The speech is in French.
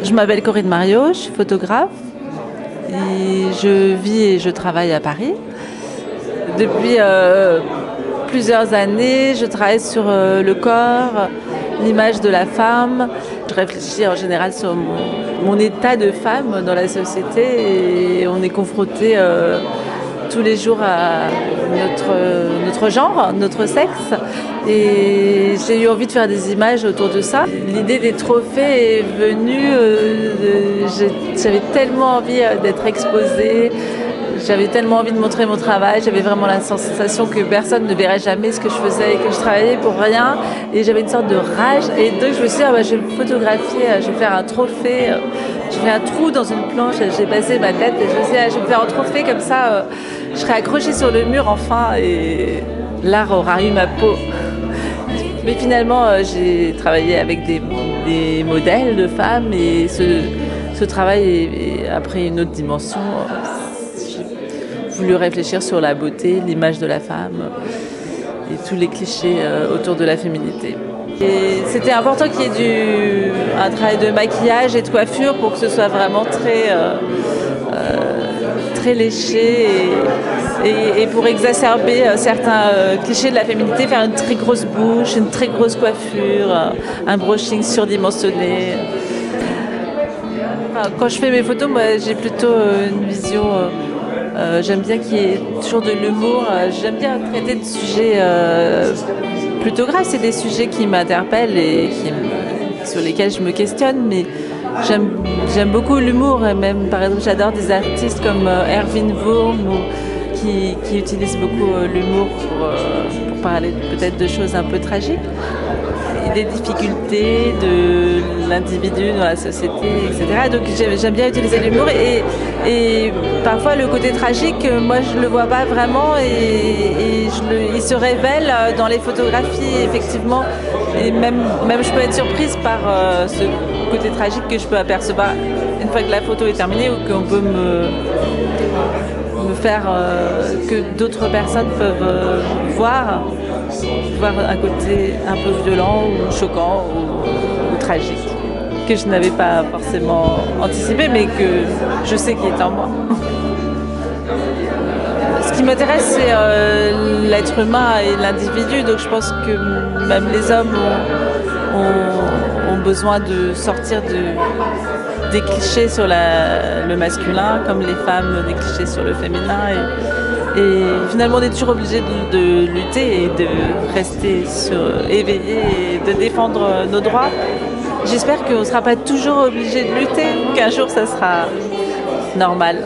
Je m'appelle Corinne Mario, je suis photographe et je vis et je travaille à Paris. Depuis plusieurs années, je travaille sur le corps, l'image de la femme. Je réfléchis en général sur mon état de femme dans la société et on est confronté tous les jours à notre genre, notre sexe. Et j'ai eu envie de faire des images autour de ça. L'idée des trophées est venue, j'avais tellement envie d'être exposée, j'avais tellement envie de montrer mon travail, j'avais vraiment la sensation que personne ne verrait jamais ce que je faisais et que je travaillais pour rien. Et j'avais une sorte de rage. Et donc je me suis dit, je vais me photographier, je vais faire un trophée. Je fais un trou dans une planche, j'ai passé ma tête et je me suis dit, je vais me faire un trophée comme ça, je serai accrochée sur le mur enfin et l'art aura eu ma peau. Mais finalement, j'ai travaillé avec des modèles de femmes et ce travail a pris une autre dimension. J'ai voulu réfléchir sur la beauté, l'image de la femme et tous les clichés autour de la féminité. Et c'était important qu'il y ait un travail de maquillage et de coiffure pour que ce soit vraiment très léché et pour exacerber certains clichés de la féminité, faire une très grosse bouche, une très grosse coiffure, un brushing surdimensionné. Quand je fais mes photos, moi, j'ai plutôt une vision. J'aime bien qu'il y ait toujours de l'humour. J'aime bien traiter de sujets plutôt graves. C'est des sujets qui m'interpellent et sur lesquels je me questionne. Mais j'aime beaucoup l'humour. Et même, par exemple, j'adore des artistes comme Erwin Wurm qui utilisent beaucoup l'humour pour parler peut-être de choses un peu tragiques. Des difficultés de l'individu dans la société, etc. Donc j'aime bien utiliser l'humour et parfois le côté tragique, moi je le vois pas vraiment et il se révèle dans les photographies effectivement et même je peux être surprise par ce côté tragique que je peux apercevoir une fois que la photo est terminée ou qu'on peut me faire que d'autres personnes peuvent voir un côté un peu violent ou choquant ou tragique que je n'avais pas forcément anticipé mais que je sais qu'il est en moi. Ce qui m'intéresse c'est l'être humain et l'individu, donc je pense que même les hommes ont besoin de sortir des clichés sur le masculin comme les femmes des clichés sur le féminin et finalement on est toujours obligé de lutter et de rester éveillé et de défendre nos droits. J'espère qu'on ne sera pas toujours obligé de lutter, qu'un jour ça sera normal.